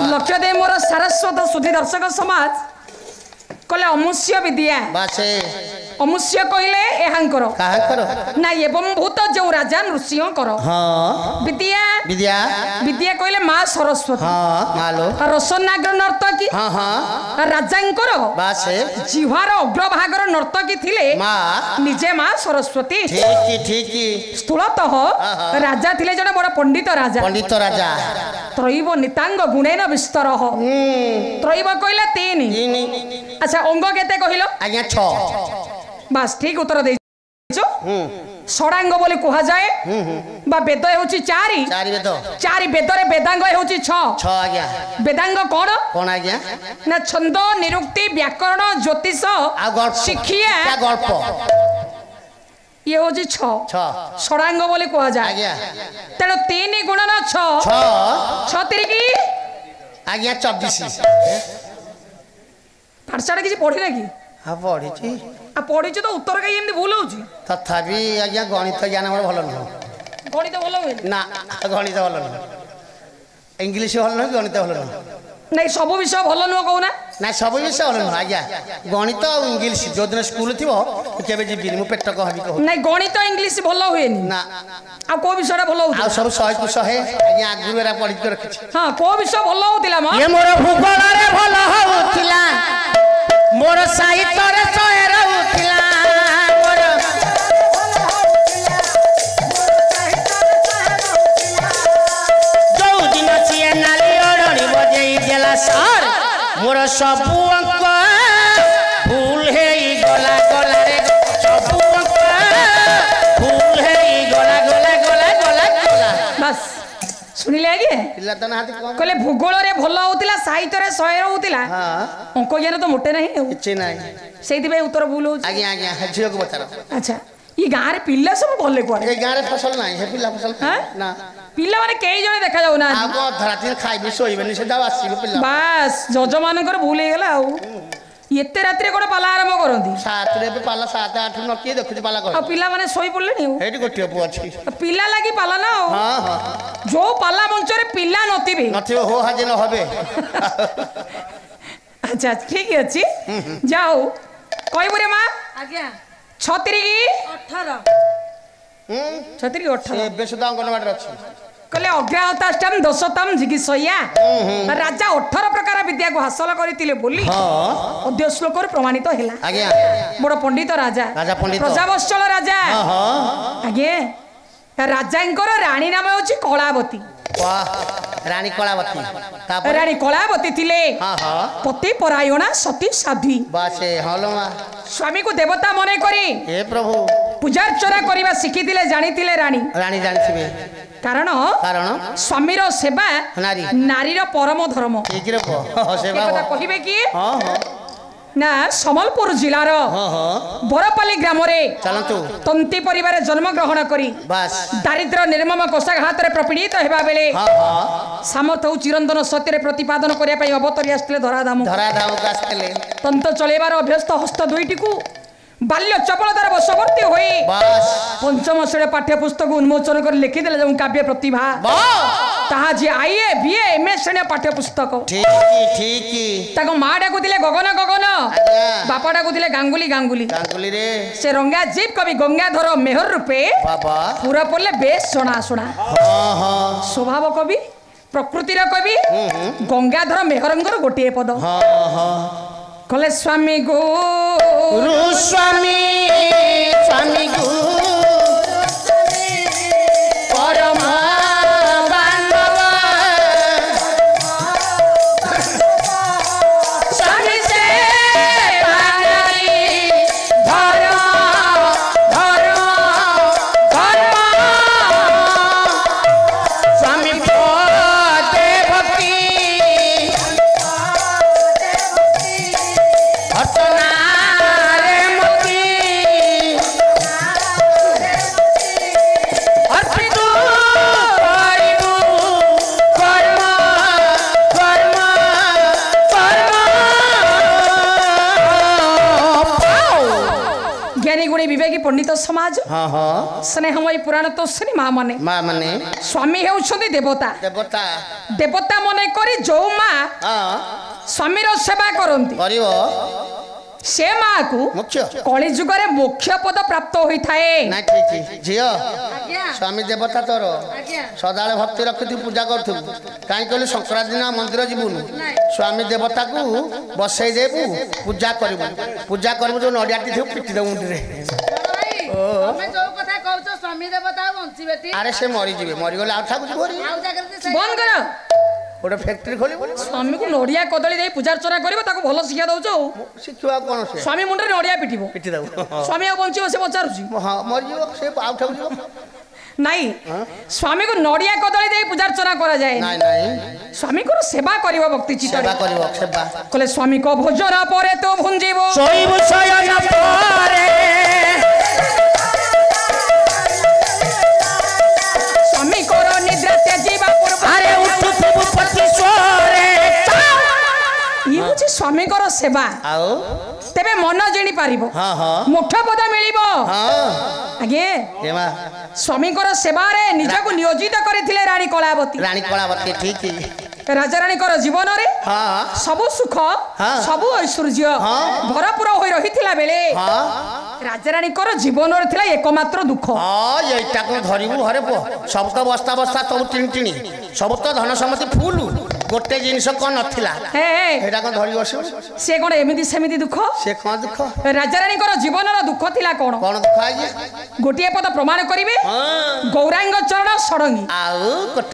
लक्ष्य दे मोर सारस्वत सुधी दर्शक समाज कहले अमुष्य विद्या बासे अमुष्य कहले एहांकर काहांकर ना एवं भूत जो राजा नृसिंह कर हां विद्या विद्या विद्या कहले मां सरस्वती हां मालो रसनागर नर्तकी हां हां राजांकर बासे जिह्वार अग्रभागर नर्तकी थिले मां निजे मां सरस्वती ठीक स्थूलतः राजा थिले जने बड़ पंडित राजा त्रैव नितांग गुणेन विस्तरः त्रैव कहले तीन अच्छा अंग केते कहिलो आज्ञा 6 बस ठीक उत्तर देइछो षडांग बोली कहा जाए बा वेद हेउची चारि वेद रे वेदांग हेउची 6 आज्ञा वेदांग कोन आज्ञा ना छंद निरुक्ति व्याकरण ज्योतिष शिक्षा गल्प ये होची 6 षडांग बोली कहा जाए आज्ञा तेणु 3 गुणन 6 6 तिरिकी आज्ञा 24 पाठशाला किसी पढ़ी ना कि हाँ पढ़ी पढ़ी तो उत्तर कहीं एमती भूल हो तथापि आज्ञा गणित ज्ञान मोर भल नुह गणित भल हुए ना गणित भल नुह इंग्लीश भल नुह गणित भल नुह नहीं सब विषय भल नुह कहूना ना सब विषय भल नुह आज्ञा गणित और इंग्लीश जो दिन स्कूल थी केबे जीविनी मु पेट कहबी कह नहीं गणित इंग्लीश भल हुए ना आ को विषय भल हो आ सब 100 को 100 आज्ञा आगुरा पढ़ी के रखि हां को विषय भल होतिला म ये मोर भूगोल रे भल होतिला मोर साहित्य रे सोयर होतिला मोर जो दिन छिए नाली ओरणी बजेई देला सर मोर सब अंक भूल हेई गला गला रे सब अंक भूल हेई गला गला गला गला गला बस सुनिले आगे पिला त नाहति कोन कहले भूगोल रे भल होतिला साहित्य रे 100 होतिला हां अंक ज्ञान तो मोटे नहीं किछि नाही सेति बे उत्तर भूल हो आज्ञा झियो को बचारो अच्छा ये गाँ रे पिल्ला सब भले कुआडे ए गाँ रे फसल नाही हे पिला फसल ना पिल्ला माने केई जने देखा जाउ ना आगो धराती खाइबे सोइबेनी से दाव आसीबे पिला बस जज मानकर भूल हे गेला आउ एते रात्रि कोन पाला आरंभ करंती 7 रे पे पाला 7 8 न के देखुची पाला कर आ पिल्ला माने सोई पड़ले नी हेटी गोटियो पु अछि पिल्ला लागी पाला ना हां हां जो पाला मंच रे पिल्ला नथिबे हो हाजे न होबे अच्छा ठीक अछि जाओ कहबो रे मां आज्ञा 36 की 18 36 की 18 ए बेसुदा अंगनवाडी रे अछि कहले अग्रहताष्टम दशतम जिगिसया राजा 18 प्रकार विद्या को हासिल करथिले बोली हां अद्य श्लोक रे प्रमाणित हैला आज्ञा बड़ पंडित राजा प्रजावत्सल राजा हां आगे राजांकर रानी नाम होची कलावती वाह रानी कलावती रानी कलावती थिले हां हां पति परायणा सती साध्वी बासे हलो मा स्वामी को देवता मने करी हे प्रभु पूजा अर्चना करबा सिखिथिले जानिथिले रानी जानिथिबे कारण स्वामीर सेवा नारी नारीर परम धर्म ठीक रे सेवा कहिबे कि हां हां ना सम्बलपुर जिलार बरपाली ग्राम रे चलंतु तंती परिवार जन्म ग्रहण करी बस दारिद्र निर्मम कोषाघात रे प्रपीड़ित हेबा बेले सामर्थ चिरंतन सत्य रे प्रतिपादन करिया पई अवतरी आस्ते धराधाम आस्ते तंत चलेबार अभ्यस्त हस्त दुईटी को बाल्य चपलतार वशवर्ती होई पंचम श्रेणी पाठ्य पुस्तक उन्मोचन कर लिखि देले जम काव्य प्रतिभा ताहा जे आईए बीए एमए श्रेणी पाठ्य पुस्तक ठीक ताको मां डाकु दिले गगन गगन बापा डाकु दिले गांगुली गांगुली गांगुली रे से रंगा जीव कवि गंगाधर मेहर रूपे बाबा पूरा पड़ले बेस सुना सुना स्वभाव कवि प्रकृतिर कवि गंगाधर मेहरंगर गोटे पद कले स्वामी गुरु स्वामी स्वामी गुरु परम बांधव स्वामी से पारी धर धर धर्म स्वामी पदे भक्ति विवेकी पंडित समाज स्नेहमयी पुराण तो श्री माँ माने स्वामी हेउछंती देवता देवता देवता मने करी जो माँ ସ୍ୱାମୀର ସେବା କରନ୍ତି କରିବ ସେ ମା କୁ ମୁଖ୍ୟ କଳି ଯୁଗରେ ମୋକ୍ଷ ପଦ ପ୍ରାପ୍ତ ହୋଇଥାଏ। ନାଇଁ ଠିକ ଝିଅ ସ୍ୱାମୀ ଦେବତା ତୋର ସଦାବେଳେ ଭକ୍ତି ରଖିଥିବୁ ପୂଜା କରୁଥିବୁ କାହିଁ କହିଲୁ ସଂକ୍ରାନ୍ତି ଦିନ ମନ୍ଦିର ଯିବୁନୁ ସ୍ୱାମୀ ଦେବତାକୁ ବସେଇ ଦେବୁ ପୂଜା କରିବୁ ଯୋଉ ନଡ଼ିଆଟି ଥିବୁ ପିଟି ଦେବୁ ମୁଣ୍ଡରେ ଆରେ ସେ ମରିଯିବେ ମରିଗଲେ ଆଉ ଠାକୁ ଯିବ ବନ୍ଦ କର ଗୋଟେ ଫ୍ୟାକ୍ଟ୍ରି ଖୋଲିବୁ ସ୍ୱାମୀକୁ ନଡ଼ିଆ କଦଳୀ ଦେଇ ପୂଜା ଅର୍ଚ୍ଚନା କରିବ ତାକୁ ଭଲ ଶିକ୍ଷା ଦଉଛ ଆଉ ଶିଖିବା କଣ ସେ ସ୍ୱାମୀ ମୁଣ୍ଡରେ ନଡ଼ିଆ ପିଟିବ ପିଟି ଦେବୁ ସ୍ୱାମୀ ଆଉ ବଞ୍ଚିବ ସେ ପଚାରୁଛି ହଁ ମରିଯିବ ସେ ଆଉ ଠାକୁ ଯିବ ନାଇଁ ସ୍ୱାମୀକୁ ନଡ଼ିଆ କଦଳୀ ଦେଇ ପୂଜା ଅର୍ଚ୍ଚନା କରାଯାଏ ନାଇଁ ନାଇଁ ସ୍ୱାମୀଙ୍କର ସେବା କରିବ ଭକ୍ତି ଚିତ୍ତରେ ସେବା କରିବ ସେବା କହିଲେ ସ୍ୱାମୀଙ୍କ ଭୋଜନ ପରେ ତୁ ଭୁଞ୍ଜିବ ଶୋଇବୁ ଶୟନ ପରେ ସ୍ୱାମୀଙ୍କର ନିଦ୍ରା ତ୍ୟାଜିବା ପୂର୍ବ ଆରେ ଉଠୁଥିବୁ ପତି ସ୍ୱରେ ଇଏ ହଉଛି ସ୍ୱାମୀଙ୍କର ସେବା ଆଉ ତେବେ ମନ ଜିଣି ପାରିବ ହଁ ହଁ ମୋକ୍ଷ ପଦ ମିଳିବ ହଁ ଆଜ୍ଞା ଏମା ସ୍ୱାମୀଙ୍କର ସେବାରେ ନିଜକୁ ନିୟୋଜିତ କରିଥିଲେ ରାଣୀ କଳାବତୀ ରାଣୀ କଳାବତୀ ଠିକ ରାଜାରାଣୀଙ୍କର ଜୀବନରେ ହଁ ସବୁ ସୁଖ ସବୁ ଐଶ୍ୱର୍ଯ୍ୟ ଭରପୁର ହୋଇ ରହିଥିଲା ବେଳେ ହଁ ରାଜାରାଣୀଙ୍କର ଜୀବନରେ ଥିଲା ଏକମାତ୍ର ଦୁଃଖ ହଁ ଏଇଟା କଣ ଧରିବୁ ଘରେ ପୁଅ ସବୁ ତ ବସ୍ତା ବସ୍ତା ସବୁ ଟିଣି ଟିଣି ସବୁ ତ ଧନ ସମ୍ପତ୍ତି ଫୁଲ ଗୋଟେ ଜିନିଷ କଣ ନଥିଲା ଏଇଟା କଣ ଧରି ବସିବୁ ସେ କଣ ଏମିତି ସେମିତି ଦୁଃଖ ସେ କଣ ଦୁଃଖ ରାଜାରାଣୀଙ୍କର ଜୀବନର ଦୁଃଖ ଥିଲା କଣ କଣ ଦୁଃଖ ଆଜ୍ଞା ଗୋଟିଏ ପଦ ପ୍ରମାଣ କରିବେ ଗୌରାଙ୍ଗ ଚରଣ ଷଡ଼ଙ୍ଗୀ ଆଉ